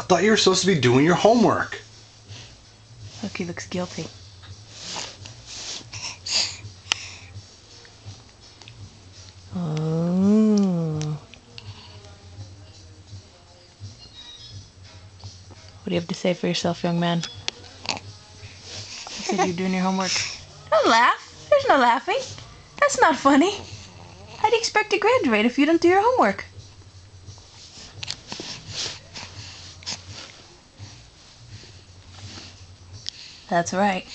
I thought you were supposed to be doing your homework. Look, he looks guilty. Oh. What do you have to say for yourself, young man? You said you're doing your homework. Don't laugh. There's no laughing. That's not funny. How do you expect to graduate if you don't do your homework? That's right.